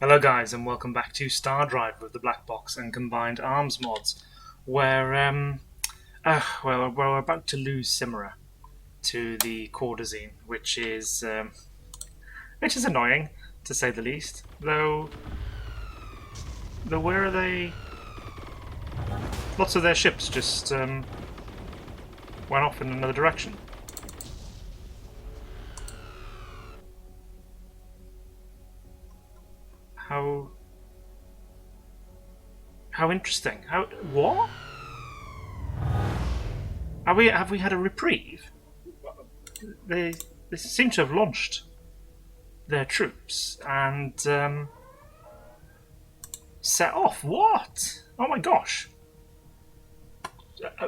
Hello guys and welcome back to StarDrive with the BlackBox and Combined Arms Mods, where we're about to lose Simera to the Quarterzine, which is annoying to say the least. Though where are they? Lots of their ships just went off in another direction. How interesting. What? Have we had a reprieve? They seem to have launched their troops and set off. What? Oh my gosh.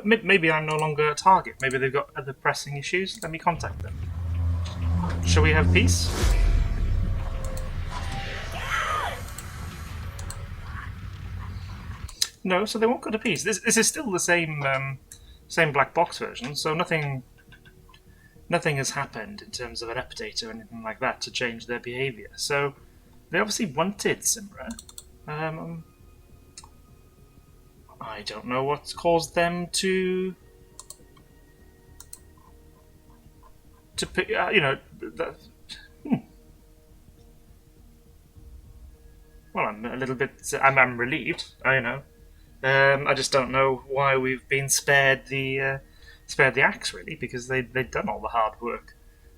Maybe I'm no longer a target. Maybe they've got other pressing issues. Let me contact them. Shall we have peace? No, so they won't go to peace. This is still the same black box version, so nothing has happened in terms of an update or anything like that to change their behaviour. So they obviously wanted Simera. I don't know what's caused them to pick. Well, I'm a little bit. I'm relieved. I just don't know why we've been spared the axe, really, because they'd done all the hard work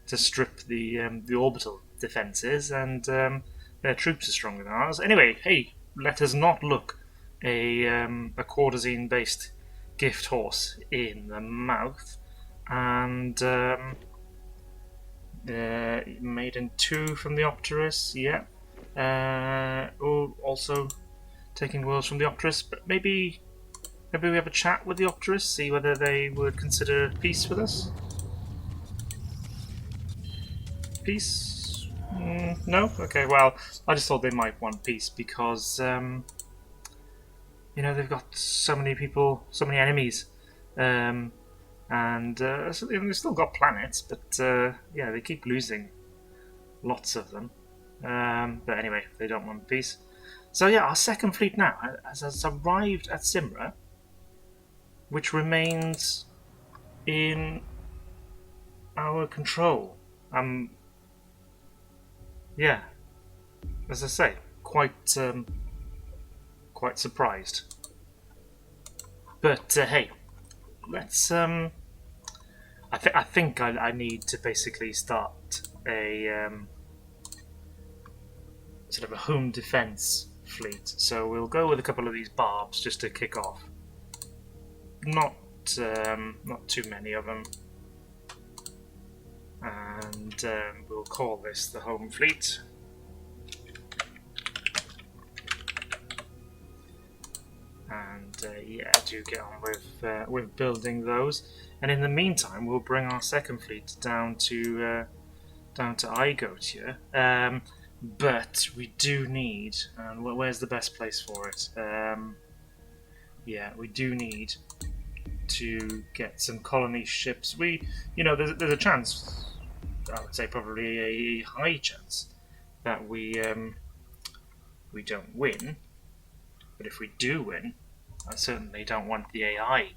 to strip the orbital defences, and their troops are stronger than ours. Anyway, hey, let us not look a Quarterzine-based gift horse in the mouth. And Maiden 2 from the Opterus, yeah. Also taking worlds from the Opterus, but maybe we have a chat with the Opterus, see whether they would consider peace with us. Peace? No? Okay, well, I just thought they might want peace because, they've got so many people, so many enemies, and so they've still got planets, but they keep losing lots of them. But anyway, they don't want peace. So yeah, our second fleet now has arrived at Simera, which remains in our control. Yeah, as I say, quite surprised. But hey, let's. I think I need to basically start a sort of a home defense fleet. So we'll go with a couple of these barbs just to kick off. Not too many of them, and we'll call this the home fleet. And do get on with building those. And in the meantime, we'll bring our second fleet down to Igoat here. But we do need, and where's the best place for it? We do need to get some colony ships. There's a chance, I would say probably a high chance, that we don't win. But if we do win, I certainly don't want the AI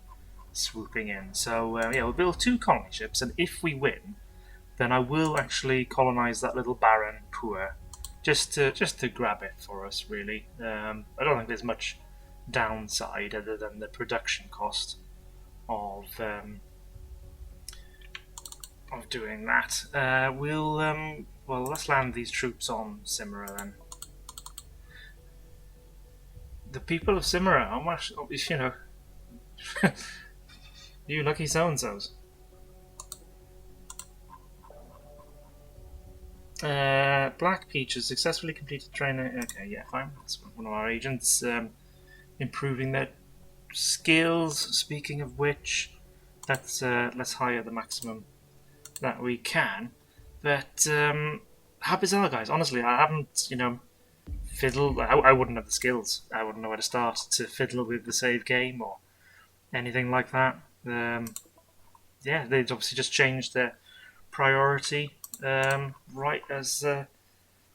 swooping in. So we'll build 2 colony ships, and if we win, then I will actually colonize that little Baron Poor. Just to grab it for us, really. I don't think there's much downside other than the production cost of doing that. Let's land these troops on Simera then. The people of Simera, how much? You lucky so-and-sos. Black Peach has successfully completed training. Okay, yeah, fine. That's one of our agents improving their skills. Speaking of which, let's hire the maximum that we can. But how bizarre, guys! Honestly, I haven't, fiddled. I wouldn't have the skills. I wouldn't know where to start to fiddle with the save game or anything like that. They've obviously just changed their priority right as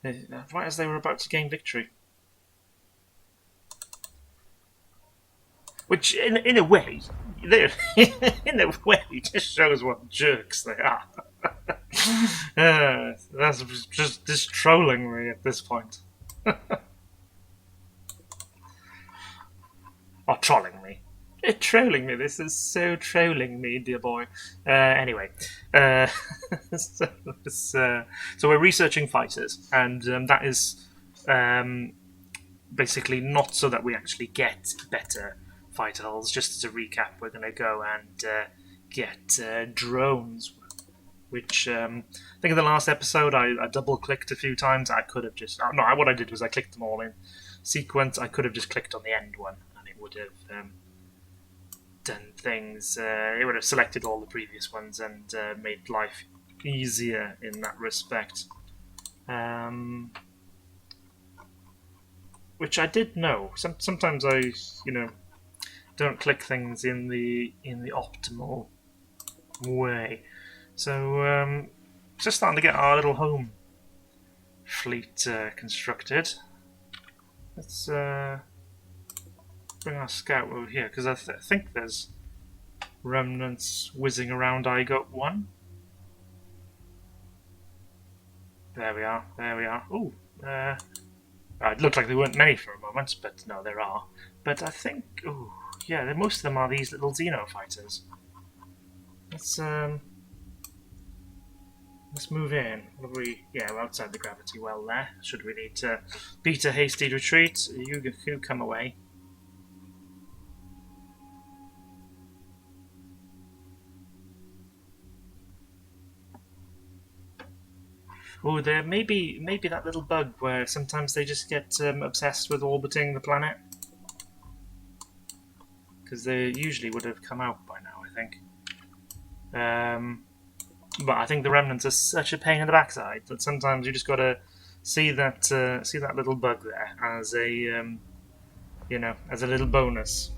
they were about to gain victory. Which, in a way, in a way, just shows what jerks they are. That's just trolling me at this point. Or trolling me. Trolling me. This is so trolling me, dear boy. Anyway, so, so we're researching fighters, and that is basically not so that we actually get better fighter hulls. Just as a recap, we're going to go and get drones, which I think in the last episode I double-clicked a few times. I could have just... no, what I did was I clicked them all in sequence. I could have just clicked on the end one, and it would have done things. It would have selected all the previous ones and made life easier in that respect. Which I did know. Sometimes I, don't click things in the optimal way. So just starting to get our little home fleet constructed. Let's bring our scout over here, because I think there's remnants whizzing around I got 1. There we are. Ooh, it looked like there weren't many for a moment, but no, there are. But I think, ooh, yeah, most of them are these little Xeno fighters. Let's move in. Yeah, we're outside the gravity well there. Should we need to beat a hasty retreat? You come away. Oh, there maybe that little bug where sometimes they just get obsessed with orbiting the planet, because they usually would have come out by now, I think. But I think the remnants are such a pain in the backside that sometimes you just got to see that little bug there as a as a little bonus,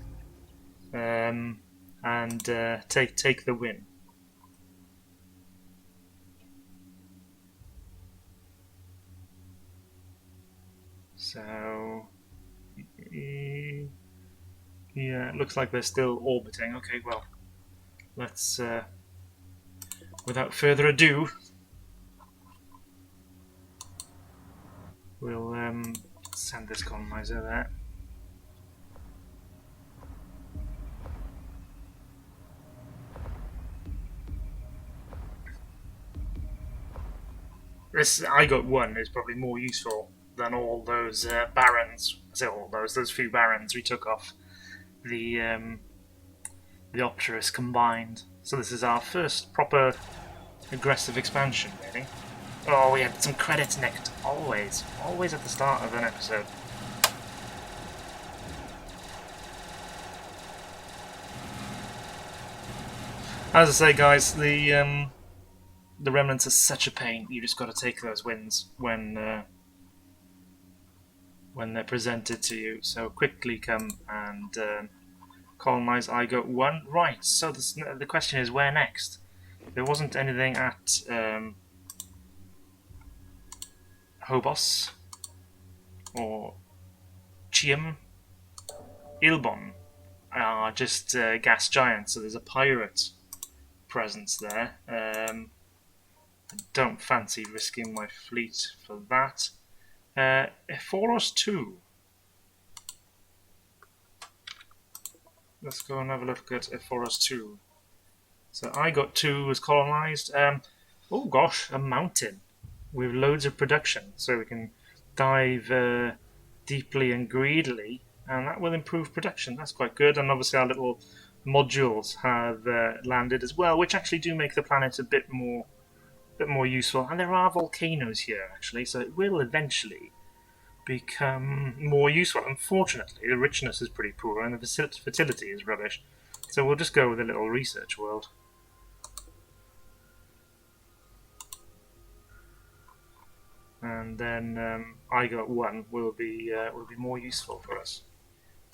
and take the win. So, yeah, it looks like they're still orbiting. Okay, well, let's, without further ado, we'll send this colonizer there. This I got 1 is probably more useful than all those barons. I say all those few barons we took off the Opterus combined. So this is our first proper aggressive expansion, really. Oh, we had some credits nicked. Always at the start of an episode. As I say, guys, the remnants are such a pain. You just got to take those wins when they're presented to you. So quickly come and colonize I got 1. Right. So the question is, where next? There wasn't anything at Hobos or Chiam. Ilbon are just gas giants. So there's a pirate presence there. I don't fancy risking my fleet for that. Ephoros 2. Let's go and have a look at Ephoros 2. So I got 2 was colonized. Oh gosh, a mountain with loads of production, so we can dive deeply and greedily, and that will improve production. That's quite good. And obviously our little modules have landed as well, which actually do make the planet a bit more useful. And there are volcanoes here actually, so it will eventually become more useful. Unfortunately, the richness is pretty poor and the fertility is rubbish. So we'll just go with a little research world. And then I got 1 will be more useful for us,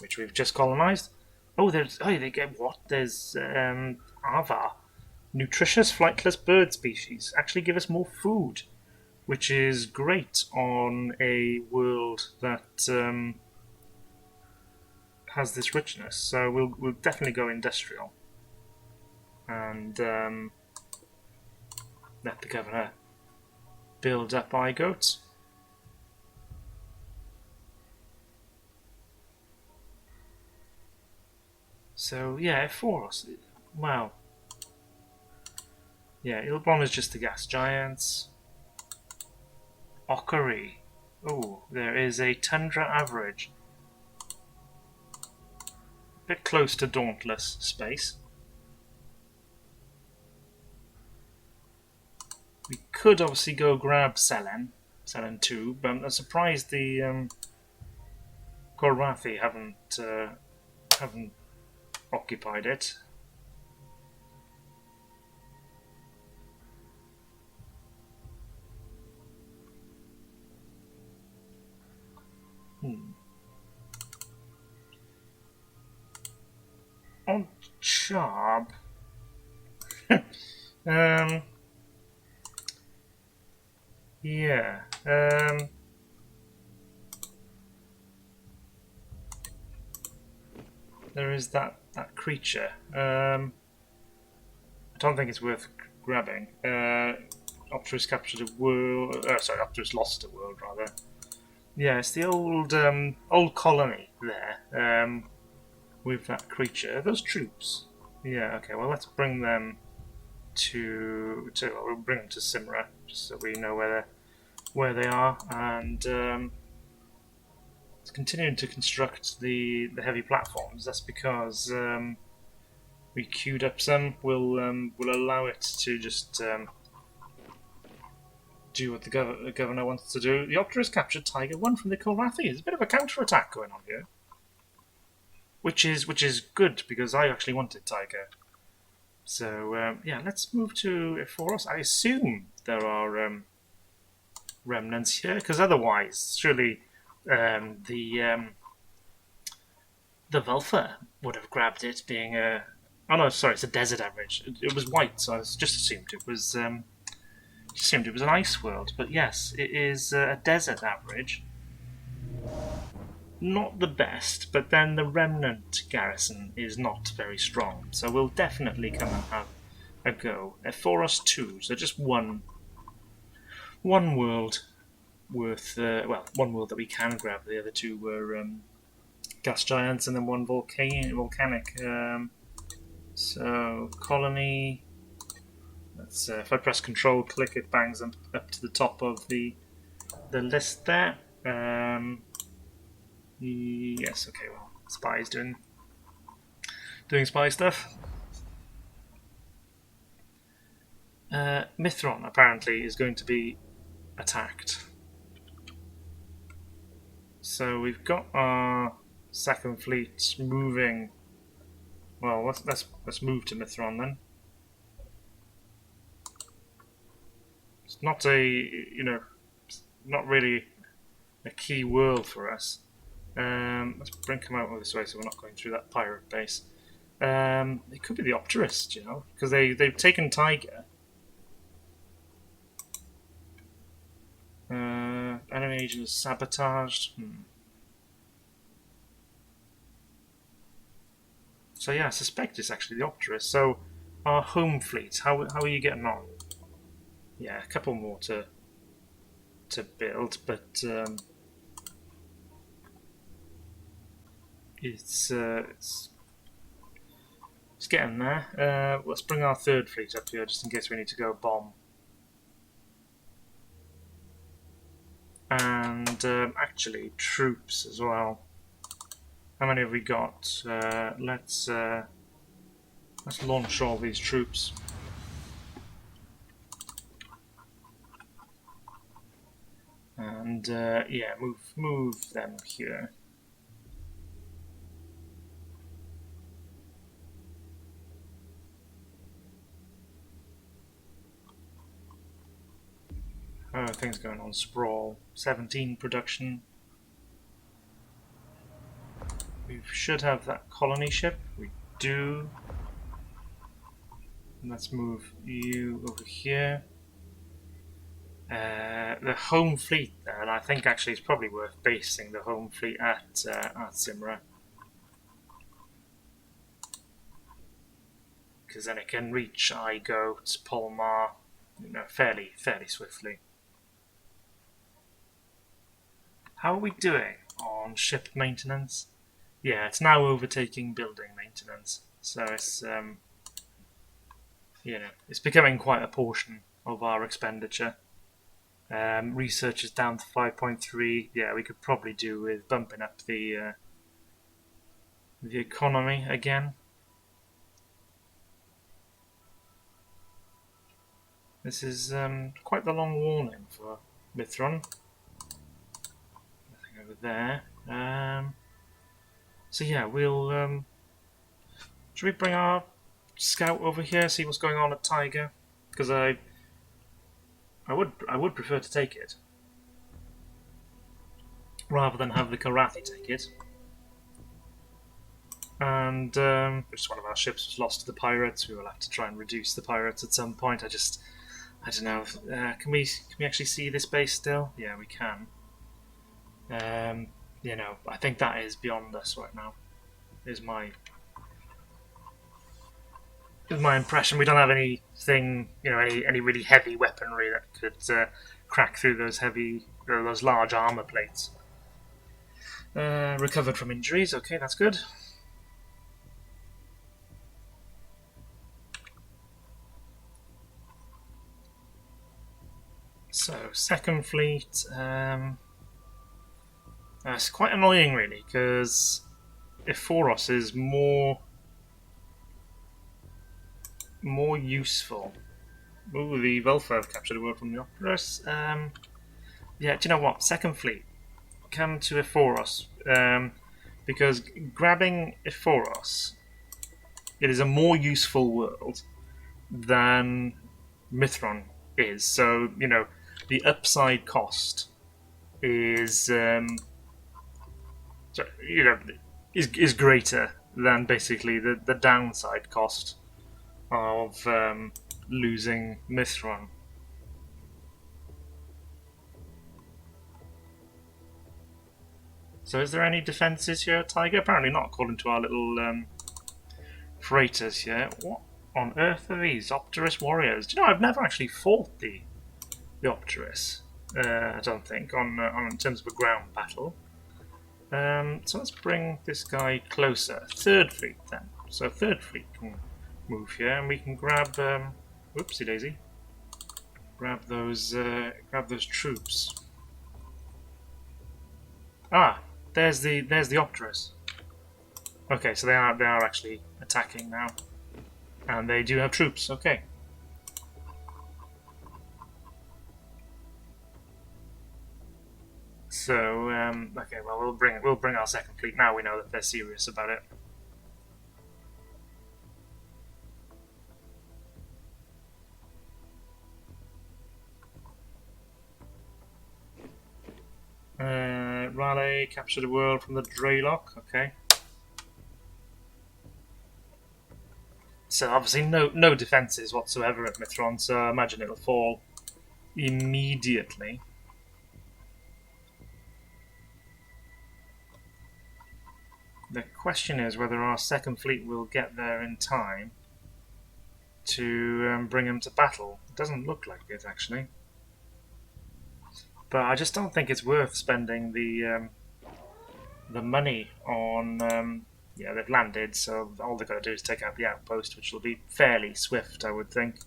which we've just colonized. Oh, they get what? There's Ava, nutritious flightless bird species. Actually, give us more food, which is great on a world that has this richness. So we'll definitely go industrial and let the governor build up iGoats. So yeah, F4, wow. Yeah, Ilbron is just the gas giants. Okari. Oh, there is a Tundra average. A bit close to Dauntless space. We could obviously go grab Selen 2, but I'm surprised the Korvathi haven't occupied it. On Charb. Yeah. There is that creature. I don't think it's worth grabbing. Opterus captured a world. Sorry, Opterus lost a world rather. Yeah, it's the old colony there. With that creature. Are those troops? Yeah. Okay. Well, let's bring them to we'll bring them to Simra just so we know where they are, and continuing to construct the heavy platforms. That's because we queued up some. We'll allow it to just do what the governor wants to do. The Opterus captured Tiger 1 from the Kolrathi. There's a bit of a counter-attack going on here, which is good because I actually wanted Tiger. So yeah, let's move to F4. I assume there are remnants here, because otherwise, surely the Velfa would have grabbed it, being a. Oh no, sorry, it's a desert average. It was white, so I just assumed it was an ice world. But yes, it is a desert average. Not the best, but then the remnant garrison is not very strong, so we'll definitely come and have a go. F4 2, so just one world worth, one world that we can grab. The other two were gas giants, and then one volcanic. So colony. Let's if I press Control, click, it bangs them up to the top of the list there. Yes. Okay. Well, Spy's doing spy stuff. Mithron apparently is going to be attacked. So we've got our second fleet moving. Well, let's move to Mithron then. It's not not really a key world for us. Let's bring them out this way so we're not going through that pirate base. It could be the Opterus, because they've taken Tiger. Enemy agent is sabotaged. So yeah, I suspect it's actually the Opterus. So our home fleet, how are you getting on? Yeah, a couple more to build, but it's getting there. Let's bring our third fleet up here just in case we need to go bomb. And actually troops as well. How many have we got? Let's launch all these troops. And yeah, move them here. Oh, things going on. Sprawl 17 production. We should have that colony ship. We do. Let's move you over here. The home fleet there, and I think actually it's probably worth basing the home fleet at Simra. because then it can reach iGoat, Polmar, fairly swiftly. How are we doing on ship maintenance? Yeah, it's now overtaking building maintenance, so it's it's becoming quite a portion of our expenditure. Research is down to 5.3. Yeah, we could probably do with bumping up the economy again. This is quite the long warning for Mithron. Nothing over there. So yeah, we'll. Should we bring our scout over here, see what's going on at Tiger? Because I would prefer to take it rather than have the Karathi take it. And just one of our ships was lost to the pirates. We will have to try and reduce the pirates at some point. I don't know. Can we actually see this base still? Yeah, we can. I think that is beyond us right now. Is my impression. We don't have anything, any really heavy weaponry that could crack through those large armor plates. Recovered from injuries. Okay, that's good. So, second fleet. It's quite annoying, really, because Ephoros is more useful. Ooh, the Velfa have captured a word from the Opterus. Yeah, do you know what? Second fleet, come to Ephoros, because grabbing Ephoros, it is a more useful world than Mithron is. So, the upside cost is is greater than basically the downside cost of losing Mithron. So is there any defences here at Tiger? Apparently not, according to our little freighters here. What on earth are these Opterus warriors? Do you know, I've never actually fought the Opterus. I don't think on in terms of a ground battle. So let's bring this guy closer. Third fleet then. So third fleet can move here, and we can grab. Whoopsie daisy. Grab those troops. Ah, there's the Opterus. Okay, so they are actually attacking now, and they do have troops. Okay. So okay, well we'll bring our second fleet now. We know that they're serious about it. Raleigh capture the world from the Draylock. Okay. So obviously no defences whatsoever at Mithron. So I imagine it'll fall immediately. The question is whether our second fleet will get there in time to bring them to battle. It doesn't look like it, actually. But I just don't think it's worth spending the money on... yeah, they've landed, so all they've got to do is take out the outpost, which will be fairly swift, I would think.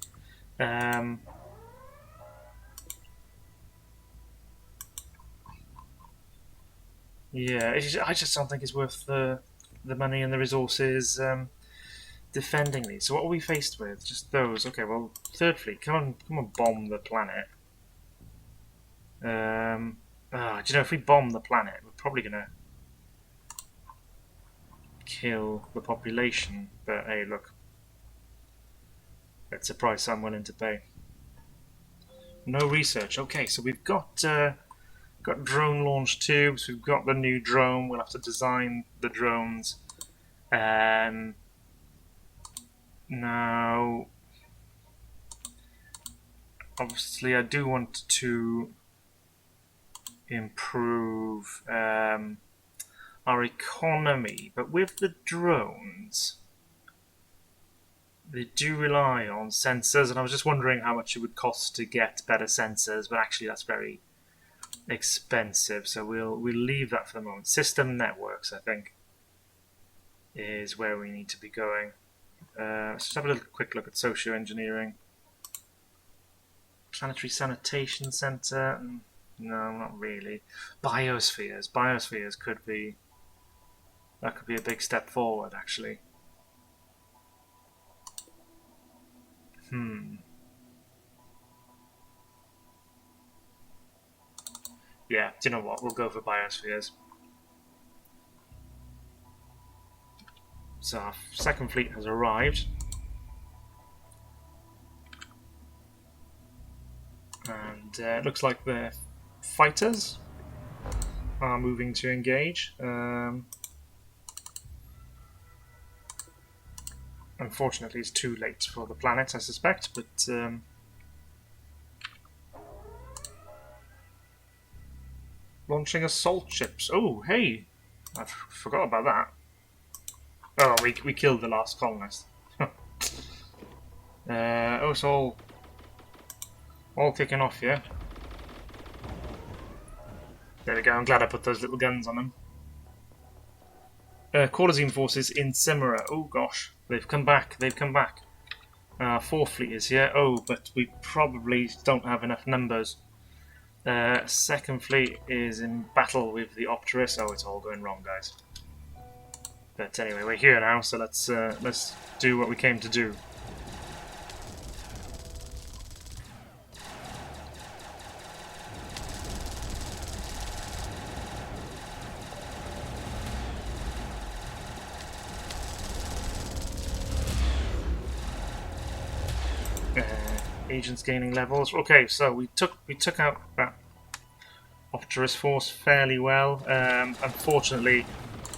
Yeah, I just don't think it's worth the money and the resources defending these. So what are we faced with? Just those. Okay, well, third fleet, come on, bomb the planet. Do you know, if we bomb the planet, we're probably gonna kill the population. But hey, look, it's a price I'm willing to pay. No research. Okay, so we've got drone launch tubes. We've got the new drone. We'll have to design the drones. Now, obviously, I do want to improve our economy, but with the drones, They do rely on sensors, and I was just wondering how much it would cost to get better sensors, but actually that's very expensive, so we'll leave that for the moment. System networks, I think, is where we need to be going. Let's just have a little quick look at socio-engineering. Planetary Sanitation Center. No, not really. Biospheres. Biospheres could be... That could be a big step forward, actually. Yeah, do you know what? We'll go for biospheres. So our second fleet has arrived. And it looks like the fighters are moving to engage. Unfortunately, it's too late for the planet, I suspect, but... launching assault ships. Oh, hey! I forgot about that. Oh, we killed the last colonist. Oh, it's all kicking off, yeah? There we go, I'm glad I put those little guns on them. Corazine forces in Cimera. Oh gosh, they've come back, Fourth fleet is here. Oh, but we probably don't have enough numbers. Second fleet is in battle with the Opterus. Oh, it's all going wrong, guys. But anyway, we're here now, so let's do what we came to do. Agents gaining levels. Okay, so we took out that Opterus force fairly well. Unfortunately,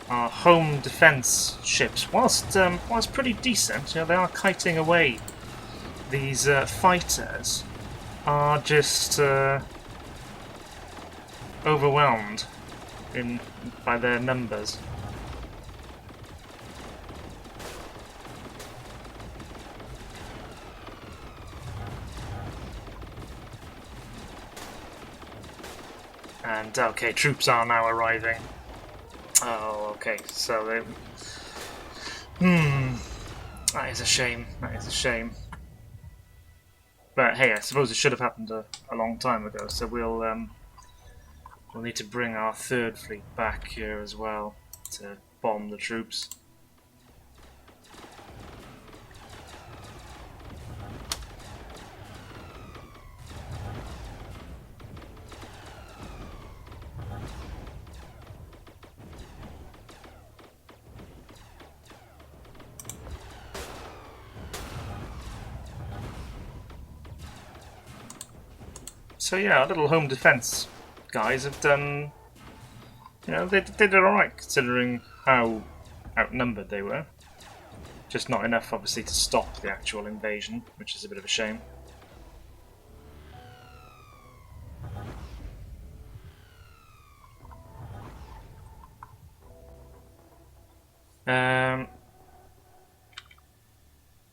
our home defense ships, whilst pretty decent, you know, they are kiting away. These fighters are just overwhelmed by their numbers. And okay, troops are now arriving. Oh, okay. So they... that is a shame. That is a shame. But hey, I suppose it should have happened a long time ago. So we'll need to bring our third fleet back here as well to bomb the troops. So yeah, our little home defense guys have done, you know, they did alright considering how outnumbered they were. Just not enough, obviously, to stop the actual invasion, which is a bit of a shame.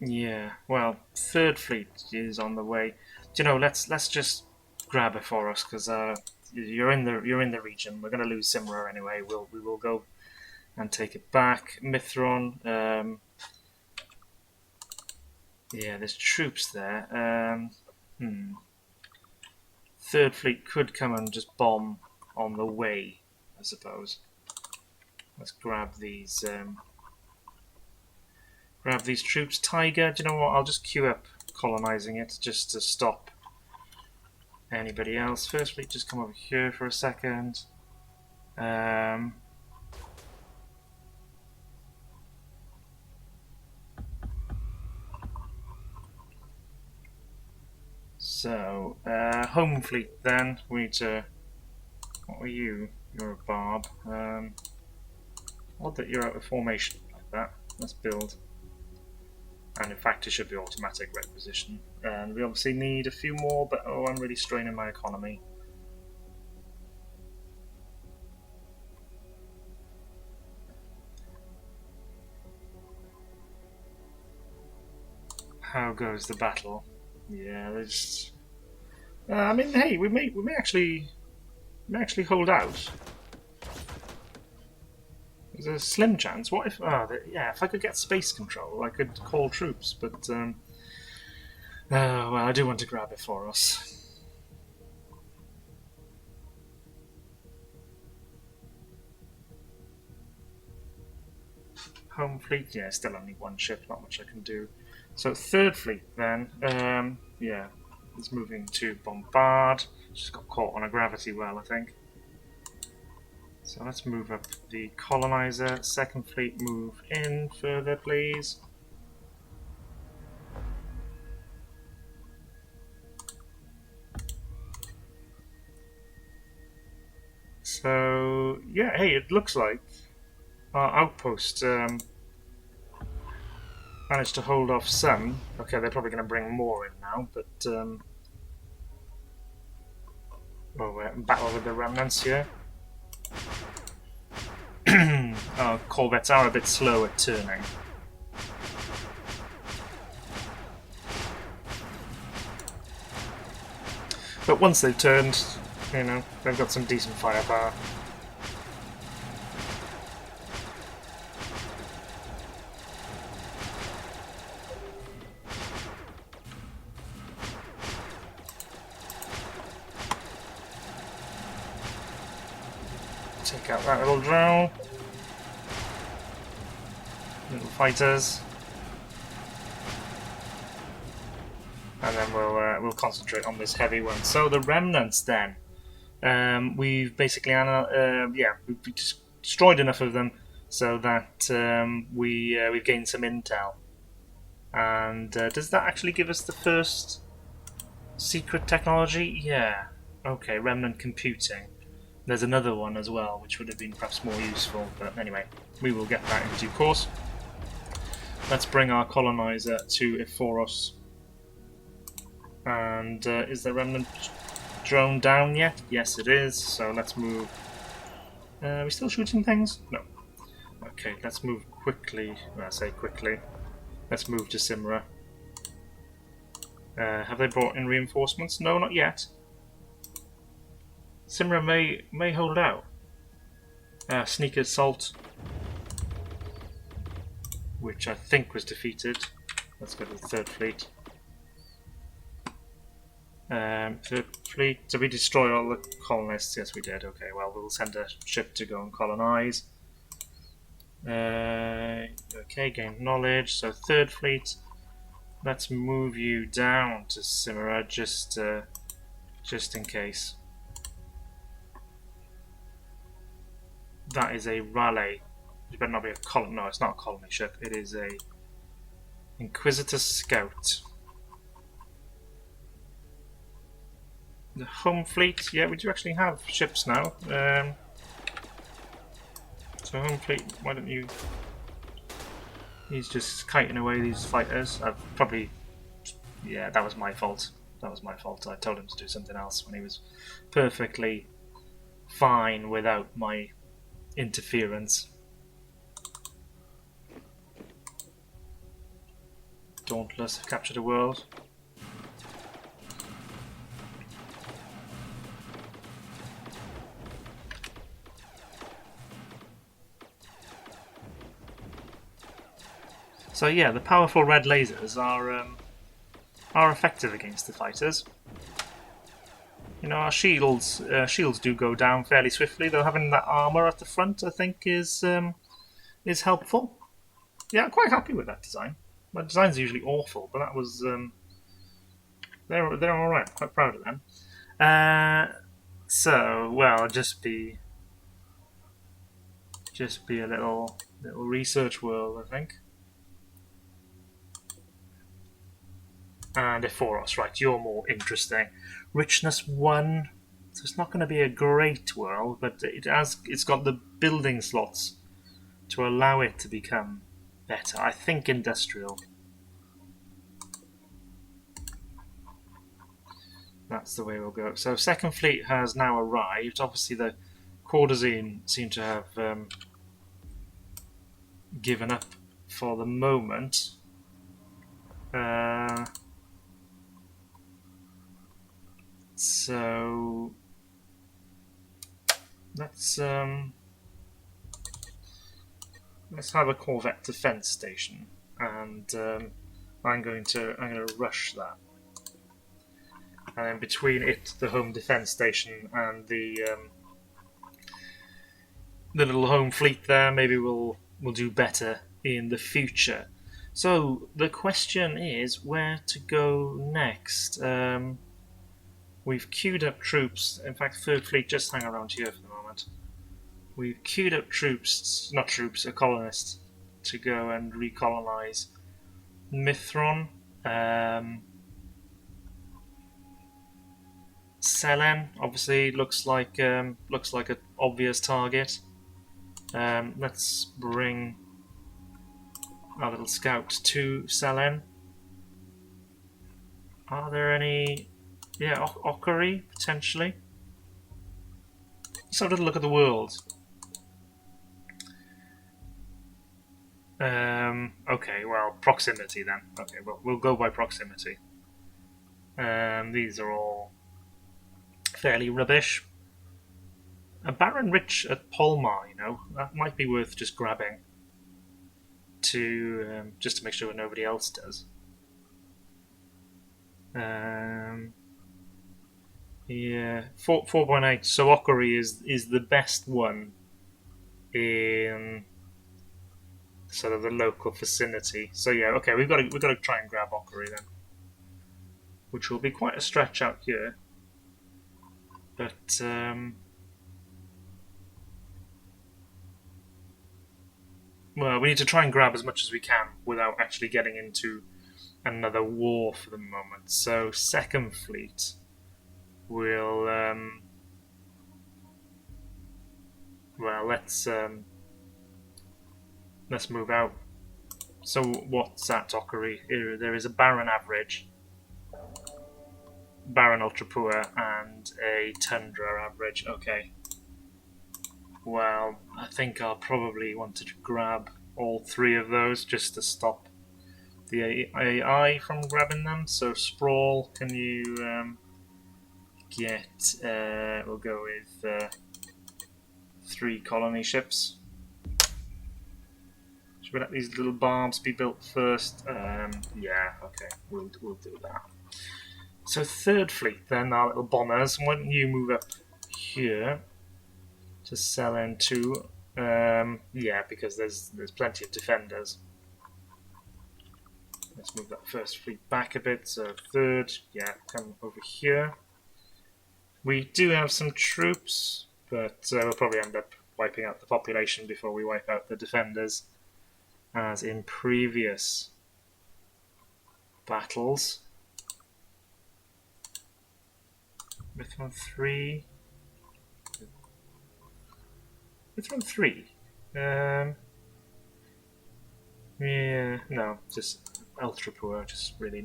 Yeah, well, third fleet is on the way. Do you know, let's just grab it for us, because you're in the region. We're going to lose Cimera anyway. We will go and take it back. Mithron. Yeah, there's troops there. Third fleet could come and just bomb on the way, I suppose. Let's grab these. Grab these troops. Tiger. Do you know what? I'll just queue up colonizing it just to stop anybody else. First fleet, just come over here for a second. So, home fleet then. We need to... What are you? You're a barb. Odd that you're out of formation like that. Let's build. And in fact, it should be automatic requisition. And we obviously need a few more, but oh, I'm really straining my economy. How goes the battle? Yeah, there's. I mean, hey, we may actually hold out. There's a slim chance. What if? Yeah, if I could get space control, I could call troops. But well, I do want to grab it for us. Home fleet, yeah, still only one ship, not much I can do. So third fleet then, yeah, it's moving to bombard. Just got caught on a gravity well, I think. So let's move up the colonizer. Second fleet, move in further, please. So yeah, hey, it looks like our outpost managed to hold off some. Okay, they're probably going to bring more in now, but well, we're in battle with the remnants here. Our corvettes are a bit slow at turning. But once they've turned, you know, they've got some decent firepower. Take out that little drow. Little fighters. And then we'll concentrate on this heavy one. So the remnants then. We've basically we've destroyed enough of them so that we've gained some intel. And does that actually give us the first secret technology? Yeah. Okay, remnant computing. There's another one as well, which would have been perhaps more useful. But anyway, we will get that in due course. Let's bring our colonizer to Ephoros. And is the remnant drone down yet? Yes, it is. So let's move. Are we still shooting things? No. Okay, let's move quickly. When I say quickly, let's move to Simra. Have they brought in reinforcements? No, not yet. Simra may hold out. Sneak assault, which I think was defeated. Let's go to the third fleet. Third fleet. Did we destroy all the colonists? Yes, we did. Okay, well, we'll send a ship to go and colonize. Okay, gain knowledge. So third fleet. Let's move you down to Simera just in case. That is a Raleigh. It better not be a colony. No, it's not a colony ship. It is a Inquisitor Scout. The home fleet. Yeah, we do actually have ships now. So home fleet, why don't you? He's just kiting away these fighters. I've probably, yeah, that was my fault. That was my fault. I told him to do something else when he was perfectly fine without my interference. Dauntless have captured a world. So yeah, the powerful red lasers are effective against the fighters. You know, our shields do go down fairly swiftly, though having that armor at the front, I think, is helpful. Yeah, I'm quite happy with that design. My designs are usually awful, but that was they're all right. Quite proud of them. So well, just be a little research world, I think. And Ephoros, right, you're more interesting. Richness 1, so it's not going to be a great world, but it's got the building slots to allow it to become better. I think industrial. That's the way we'll go. So second fleet has now arrived. Obviously the Courtesine seem to have given up for the moment. So let's have a Corvette defense station, and I'm going to rush that. And then between it, the home defense station, and the little home fleet there, maybe we'll do better in the future. So the question is where to go next. We've queued up troops. In fact, Third Fleet, just hang around here for the moment. We've queued up troops, not troops, a colonist, to go and recolonize Mithron. Selen obviously looks like an obvious target. Let's bring our little scout to Selen. Are there any? Yeah, Okari potentially. Let's have a little look at the world. Okay, well, proximity then. Okay, well, we'll go by proximity. These are all fairly rubbish. A Baron Rich at Polmar, that might be worth just grabbing to just to make sure nobody else does. Yeah, 4.8. So Okari is the best one in sort of the local vicinity. So yeah, okay, we've got to try and grab Okari then, which will be quite a stretch out here. But well, we need to try and grab as much as we can without actually getting into another war for the moment. So Second Fleet will well, let's move out. So what's that, Okari? There is a Baron average, Baron Ultra Poor, and a Tundra average. Okay. Well, I think I'll probably want to grab all three of those just to stop the AI from grabbing them. So Sprawl, can you get? We'll go with 3 colony ships. Should we let these little barbs be built first? Yeah, okay, we'll do that. So Third Fleet then, our little bombers. Why don't you move up here to sell into? Yeah, because there's plenty of defenders. Let's move that First Fleet back a bit. So Third, yeah, come over here. We do have some troops, but we'll probably end up wiping out the population before we wipe out the defenders, as in previous battles. Mithron 3. Mithron 3. Yeah, no, just ultra poor, just really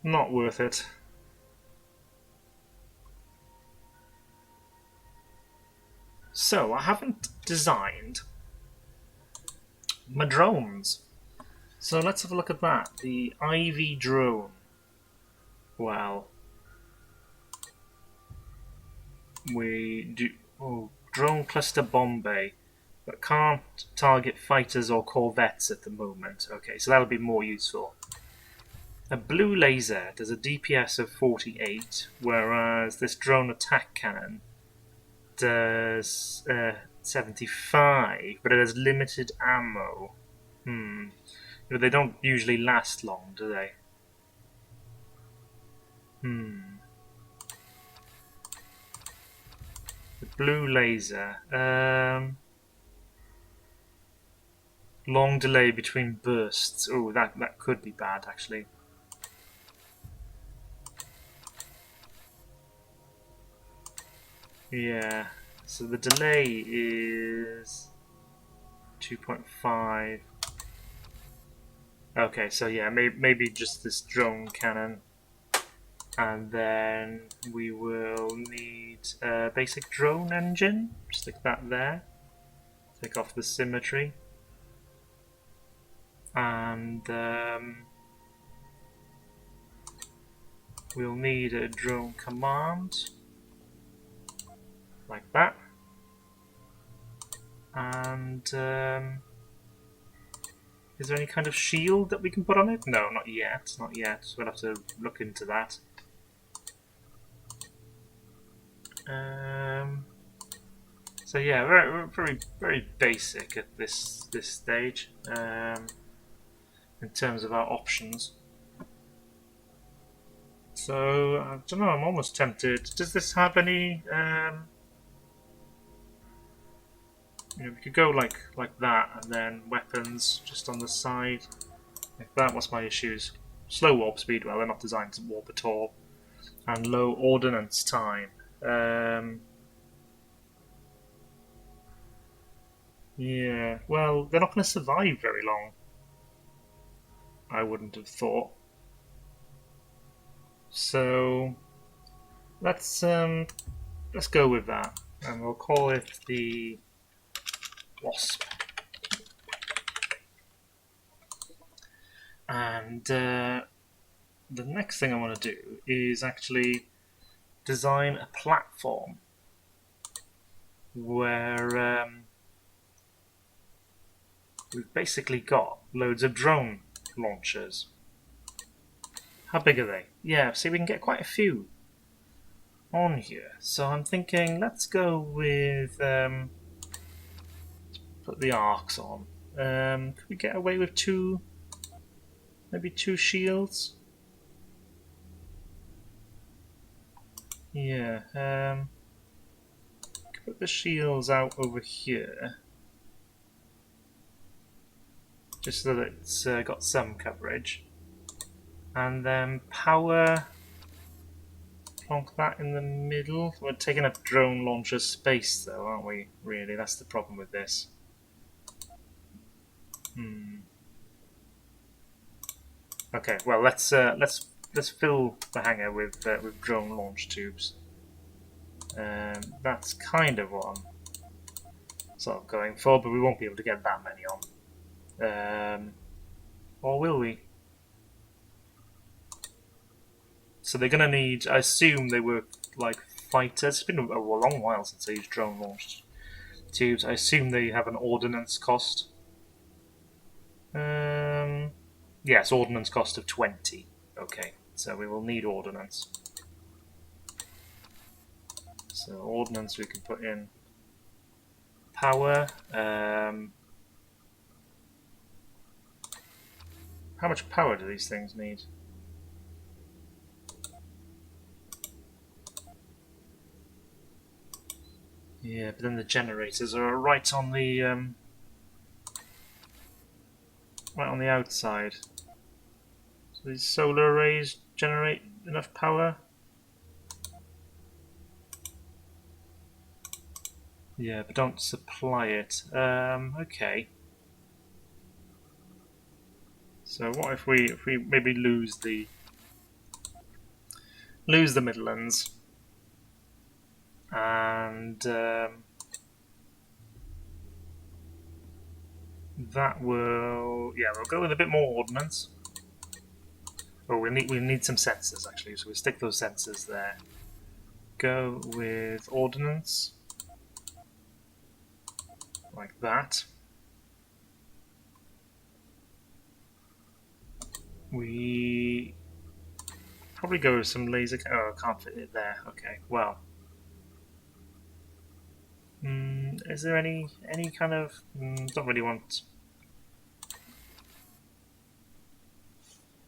not worth it. So I haven't designed my drones. So let's have a look at that. The Ivy drone. Well, we do drone cluster Bombay, but can't target fighters or corvettes at the moment. Okay, so that'll be more useful. A blue laser does a DPS of 48, whereas this drone attack cannon does 75, but it has limited ammo. But they don't usually last long, do they? The blue laser. Long delay between bursts. Oh, that could be bad, actually. Yeah, so the delay is 2.5. Okay, so yeah, maybe just this drone cannon. And then we will need a basic drone engine. Stick that there. Take off the symmetry. and we'll need a drone command like that, and is there any kind of shield that we can put on it? No, not yet, not yet. We'll have to look into that. So yeah, very basic at this stage in terms of our options. So I don't know. I'm almost tempted. Does this have any? We could go like that, and then weapons just on the side like that. What's my issues? Slow warp speed. Well, they're not designed to warp at all, and low ordnance time. Yeah, well, they're not going to survive very long. I wouldn't have thought. So let's go with that, and we'll call it the Wasp. And the next thing I want to do is actually design a platform where we've basically got loads of drone launchers. How big are they? Yeah, see, we can get quite a few on here. So I'm thinking, let's go with put the arcs on. Could we get away with maybe two shields? Yeah. Put the shields out over here, just so that it's got some coverage. And then power, plonk that in the middle. We're taking up drone launcher space though, aren't we? Really, that's the problem with this. Okay, well let's fill the hangar with drone launch tubes. That's kind of what I'm sort of going for, but we won't be able to get that many on. Or will we? So they're going to need, I assume they were like fighters. It's been a long while since I used drone launched tubes. I assume they have an ordnance cost. Yes, ordnance cost of 20. Okay, so we will need ordnance. So ordnance we can put in power. How much power do these things need? Yeah, but then the generators are right on the outside. So these solar arrays generate enough power? Yeah, but don't supply it. Okay. So what if we maybe lose the Midlands, and that will, yeah, we'll go with a bit more ordnance. Oh, we need some sensors actually, so we'll stick those sensors there. Go with ordnance like that. We probably go with some laser. Oh, I can't fit it there. Okay, well. Is there any kind of? Don't really want.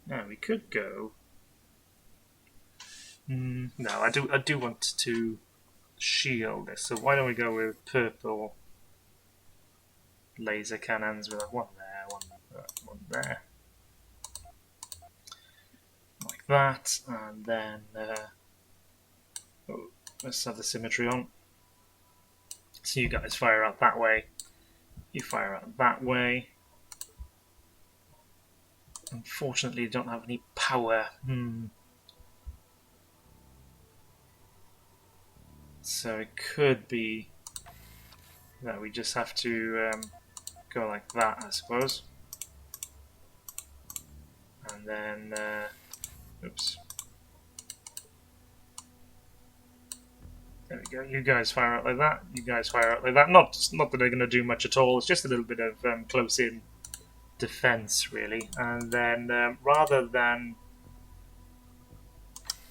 No, we could go. No, I do want to shield this. So why don't we go with purple laser cannons? We'll have one there, one there, like that, and then let's have the symmetry on. So you guys fire out that way. You fire out that way. Unfortunately, you don't have any power. So it could be that we just have to go like that, I suppose. And then, oops. There we go. You guys fire out like that. You guys fire out like that. Not that they're going to do much at all. It's just a little bit of close-in defense, really. And then rather than,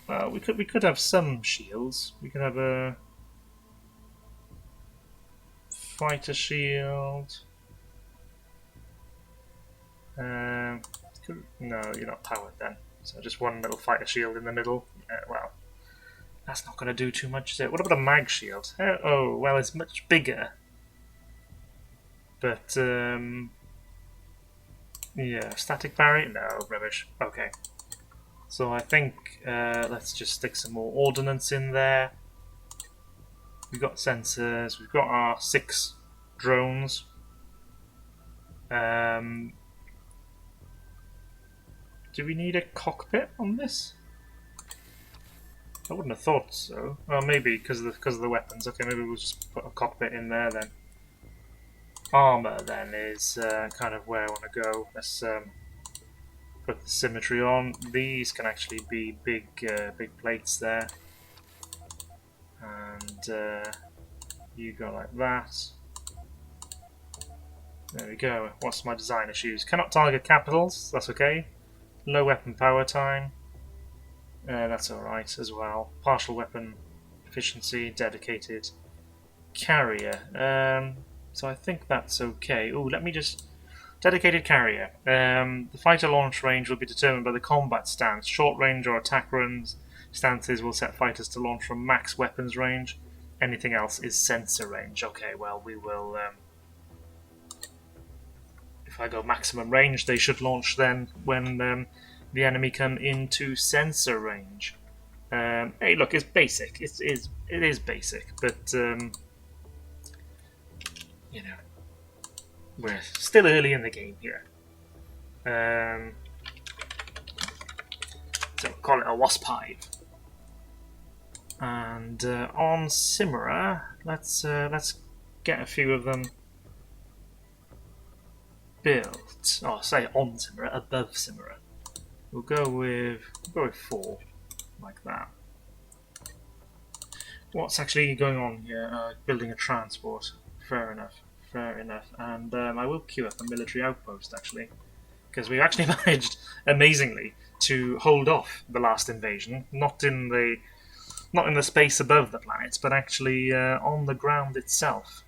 well, we could have some shields. We could have a fighter shield. No, you're not powered then. So just one little fighter shield in the middle. Well, that's not going to do too much, is it? What about a mag shield? Oh, well, it's much bigger. But, yeah, static barrier? No, rubbish. Okay. So I think let's just stick some more ordnance in there. We've got sensors. We've got our 6 drones. Do we need a cockpit on this? I wouldn't have thought so. Well, maybe because of the weapons. Okay, maybe we'll just put a cockpit in there then. Armor then is kind of where I want to go. Let's put the symmetry on. These can actually be big plates there, and you go like that. There we go. What's my design issues? Cannot target capitals. That's okay. Low weapon power time. That's alright as well. Partial weapon efficiency, dedicated carrier. So I think that's okay. Ooh, let me just... Dedicated carrier. The fighter launch range will be determined by the combat stance. Short range or attack runs stances will set fighters to launch from max weapons range. Anything else is sensor range. Okay, well, we will... if I go maximum range, they should launch then when... the enemy come into sensor range. Hey, look, it's basic. It is basic, but you know, we're still early in the game here. So we'll call it a wasp hive. And on Simera, let's get a few of them built. Oh, say on Simera, above Simera. We'll go with 4, like that. What's actually going on here? Building a transport. Fair enough. Fair enough. And I will queue up a military outpost actually, because we actually managed amazingly to hold off the last invasion. Not in the space above the planet, but actually on the ground itself.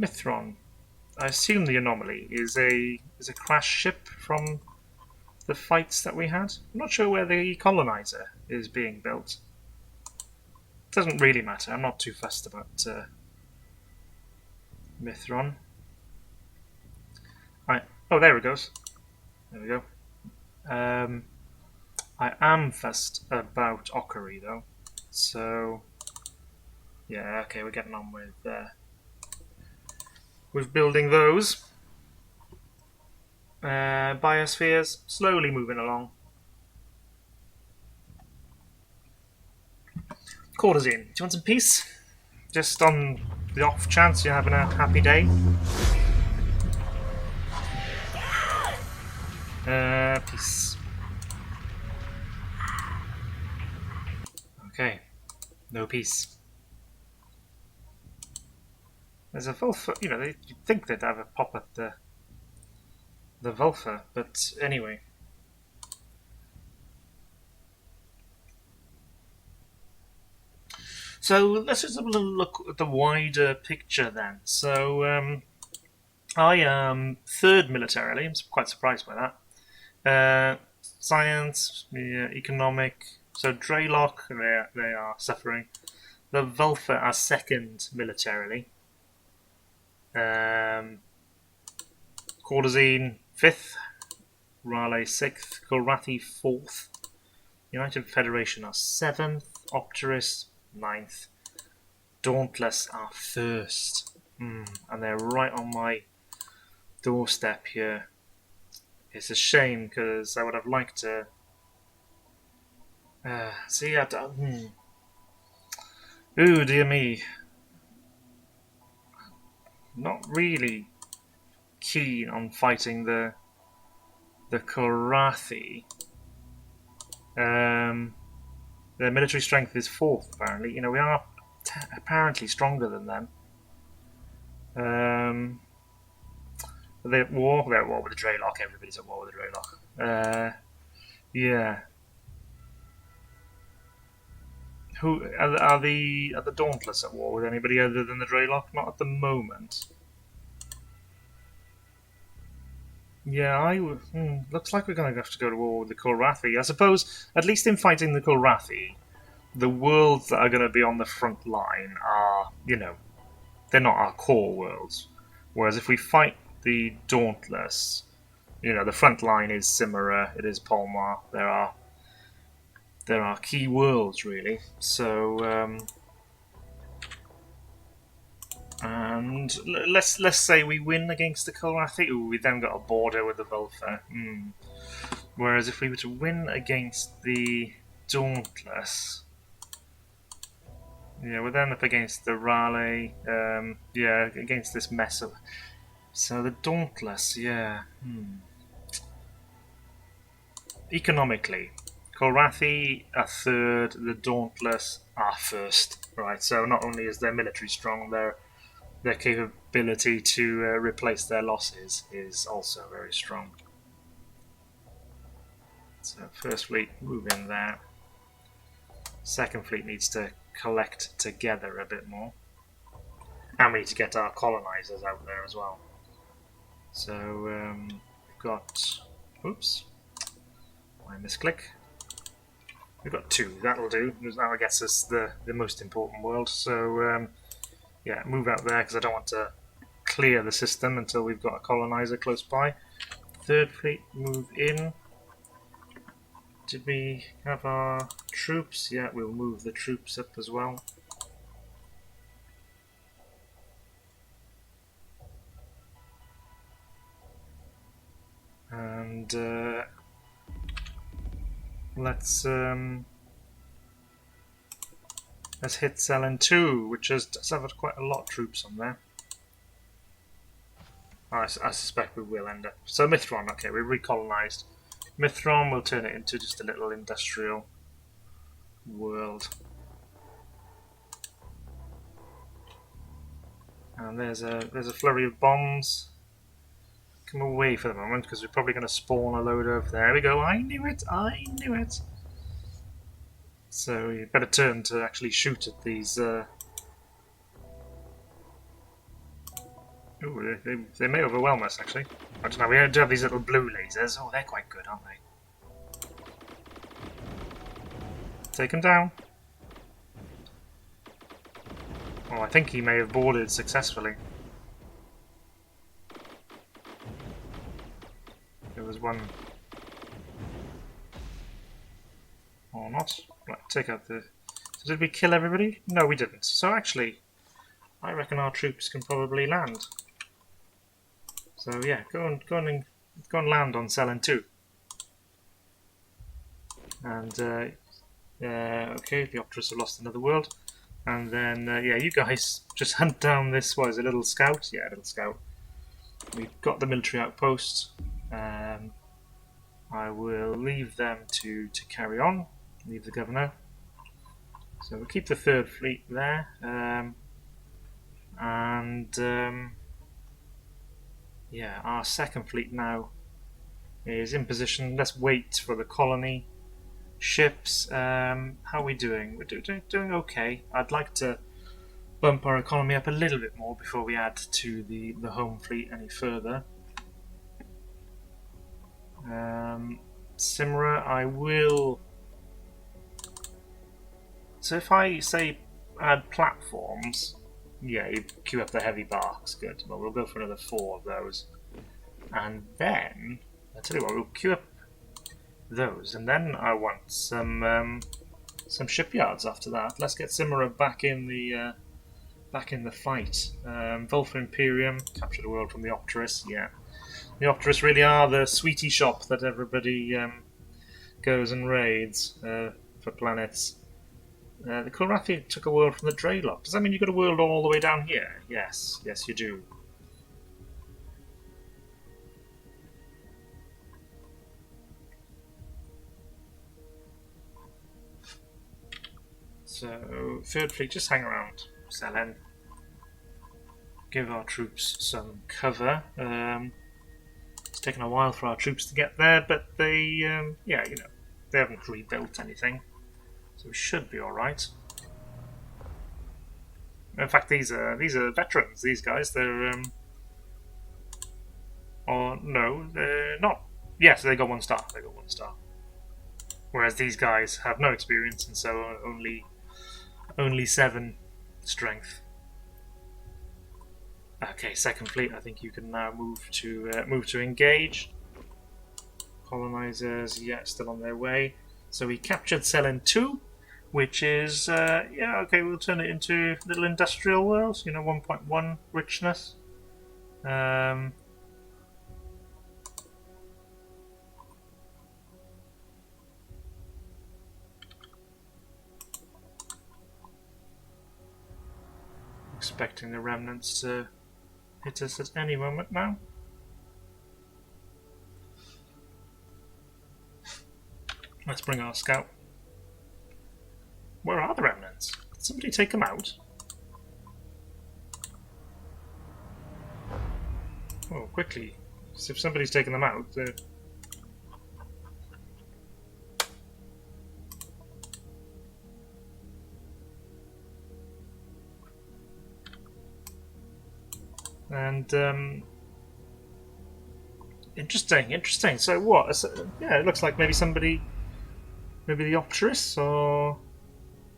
Mithron. I assume the anomaly is a crash ship from the fights that we had. I'm not sure where the colonizer is being built. Doesn't really matter. I'm not too fussed about Mithron. Oh, there it goes. There we go. I am fussed about Okari though. So yeah, okay, we're getting on with building those. Biospheres, slowly moving along. Quarters in. Do you want some peace? Just on the off chance you're having a happy day. Peace. Okay. No peace. There's a Vulfa, you know, you'd think they'd have a pop at the Vulfa, but anyway. So let's just have a little look at the wider picture then. So I am 3rd militarily, I'm quite surprised by that. Science, economic, so Dreylock, they are suffering. The Vulfa are 2nd militarily. Cordazine 5th, Raleigh 6th, Golrathi 4th, United Federation are 7th, Opterus 9th, Dauntless are 1st, and they're right on my doorstep here. It's a shame because I would have liked to see. Ooh, dear me. not really keen on fighting the Kilrathi. Their military strength is 4th, apparently. We are apparently stronger than them. They're at war. They're at war with the Dreylock. Everybody's at war with the Dreylock. Yeah. Who are the Dauntless at war with anybody other than the Dreylock? Not at the moment. Yeah, looks like we're going to have to go to war with the Kilrathi. I suppose, at least in fighting the Kilrathi, the worlds that are going to be on the front line are, they're not our core worlds. Whereas if we fight the Dauntless, the front line is Cimera, it is Polmar. There are key worlds, really. So, and let's say we win against the Kilrathi. Ooh, we then got a border with the Vulfa. Whereas if we were to win against the Dauntless, yeah, we're then up against the Raleigh. Yeah, against this mess of. So the Dauntless, yeah. Economically, Kilrathi are 3rd, the Dauntless are 1st. Right, so not only is their military strong, their capability to replace their losses is also very strong. So 1st fleet, move in there. 2nd fleet needs to collect together a bit more. And we need to get our colonizers out there as well. So we've got... Oops. I misclick. We've got 2. That'll do. That gets us the most important world. So yeah, move out there because I don't want to clear the system until we've got a colonizer close by. 3rd fleet, move in. Did we have our troops? Yeah, we'll move the troops up as well. And let's hit Selen 2, which has suffered quite a lot of troops on there. I suspect we will end up. So Mithron, okay, we recolonized. Mithron, we'll turn it into just a little industrial world. And there's a flurry of bombs. Come away for the moment because we're probably going to spawn a load of. There we go. I knew it. I knew it. So you better turn to actually shoot at these. Ooh, they may overwhelm us actually. I don't know. We do have these little blue lasers. Oh, they're quite good, aren't they? Take them down. Oh, I think he may have boarded successfully. There was one. Or not. Right, take out the... So did we kill everybody? No, we didn't. So actually, I reckon our troops can probably land. So yeah, go and land on Selen 2. And okay, the Optrus have lost another world. And then yeah, you guys just hunt down this. What is it, a little scout? Yeah, a little scout. We've got the military outpost. I will leave them to carry on. Leave the governor. So we'll keep the 3rd fleet there. Yeah, our 2nd fleet now is in position. Let's wait for the colony ships. How are we doing? We're doing okay. I'd like to bump our economy up a little bit more before we add to the home fleet any further. Cimera, I will. So if I say add platforms, yeah, you queue up the heavy barks. Good. Well, we'll go for another 4 of those, and then I tell you what, we'll queue up those, and then I want some shipyards after that. Let's get Cimera back in the fight. Vulfa Imperium, capture the world from the Optrus. Yeah, the Optrus really are the sweetie shop that everybody goes and raids for planets. The Kilrathi took a world from the Dreylock. Does that mean you got a world all the way down here? Yes, yes you do. So, Third Fleet, just hang around, Selen. Give our troops some cover. It's taken a while for our troops to get there, but they, yeah, you know, they haven't rebuilt anything, so we should be all right. In fact, these are veterans. These guys, they're or no, they're not. Yes, they got 1 star. They got 1 star. Whereas these guys have no experience, and so only 7 strength. Okay, Second Fleet. I think you can now move to engage. Colonizers, yeah, still on their way. So we captured Selen 2, which is yeah, okay. We'll turn it into little industrial worlds. You know, 1.1 richness. Expecting the remnants to hit us at any moment now. Let's bring our scout. Where are the remnants? Did somebody take them out? Oh, quickly. So if somebody's taken them out, and interesting. So what? So, yeah, it looks like maybe somebody, maybe the Opterus, or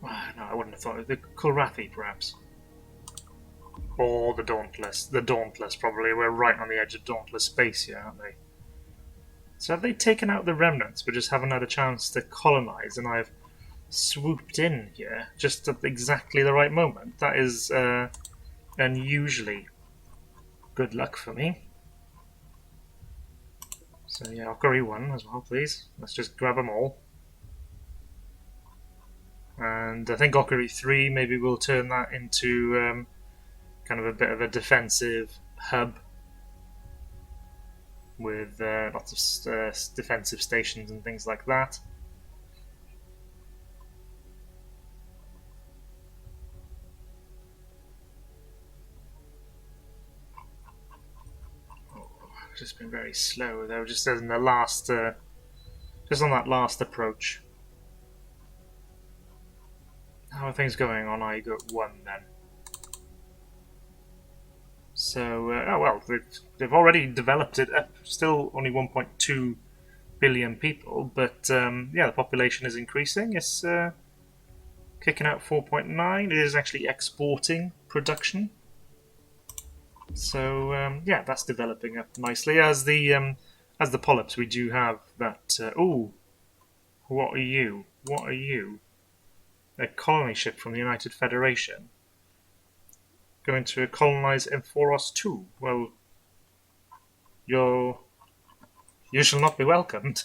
no, I wouldn't have thought the Kulrathi, perhaps, or the Dauntless. The Dauntless, probably. We're right on the edge of Dauntless space here, aren't they? So have they taken out the remnants, but just haven't had a chance to colonize, and I've swooped in here just at exactly the right moment? That is unusually good luck for me. So yeah, Okari 1 as well, please. Let's just grab them all. And I think Okari 3, maybe we'll turn that into kind of a bit of a defensive hub with lots of defensive stations and things like that. Just been very slow. They were just in the last, just on that last approach. How are things going on IGOT 1 then? So, oh well, they've already developed it up. Still only 1.2 billion people, but yeah, the population is increasing. It's kicking out 4.9. It is actually exporting production. So yeah, that's developing up nicely. As the Pollops, we do have that. Oh, what are you? What are you? A colony ship from the United Federation going to colonize Emphoros 2. Well, you shall not be welcomed.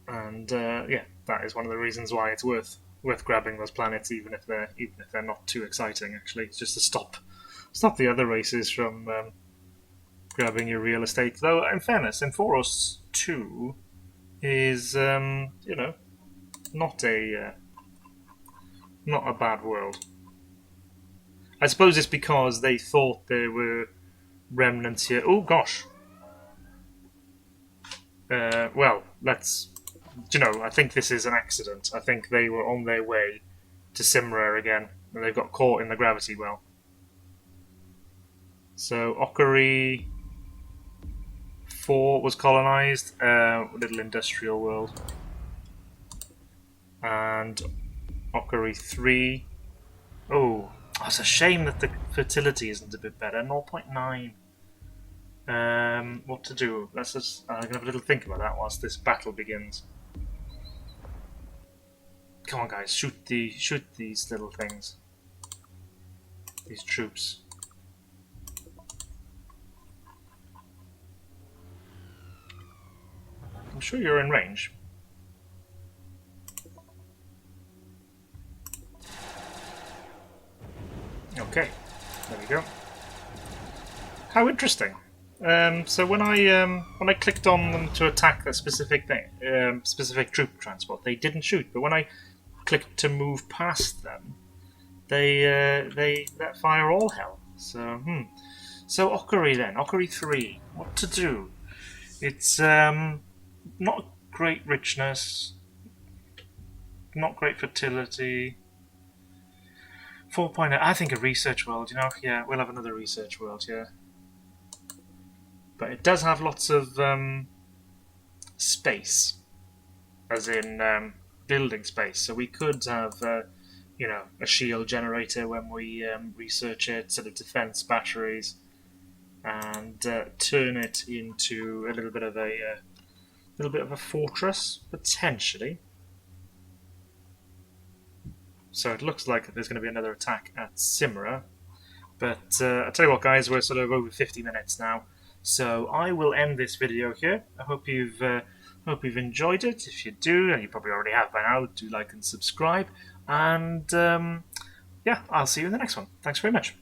And yeah, that is one of the reasons why it's worth grabbing those planets, even if they're not too exciting. Actually, it's just to stop the other races from grabbing your real estate. Though, in fairness, Emphoros 2 is you know, not a bad world. I suppose it's because they thought there were remnants here. Oh gosh. Well, let's. You know, I think this is an accident. I think they were on their way to Simra again, and they've got caught in the gravity well. So Okari 4 was colonized, little industrial world, and Okari 3. Oh, it's a shame that the fertility isn't a bit better. 0.9. What to do? Let's just. I'm gonna have a little think about that whilst this battle begins. Come on, guys! Shoot these little things. These troops. I'm sure you're in range. Okay, there we go. How interesting. So when I clicked on them to attack a specific thing, specific troop transport, they didn't shoot. But when I clicked to move past them, they let fire all hell. So Okari then, Okari 3, what to do? It's not great richness, not great fertility. 4.0, I think a research world, yeah, we'll have another research world, yeah. But it does have lots of space, as in building space. So we could have, a shield generator when we research it, sort of defense batteries, and turn it into a little bit of a fortress potentially. So it looks like there's going to be another attack at Simra. But I tell you what, guys, we're sort of over 50 minutes now. So I will end this video here. I hope you've enjoyed it. If you do, and you probably already have by now, do like and subscribe. And yeah, I'll see you in the next one. Thanks very much.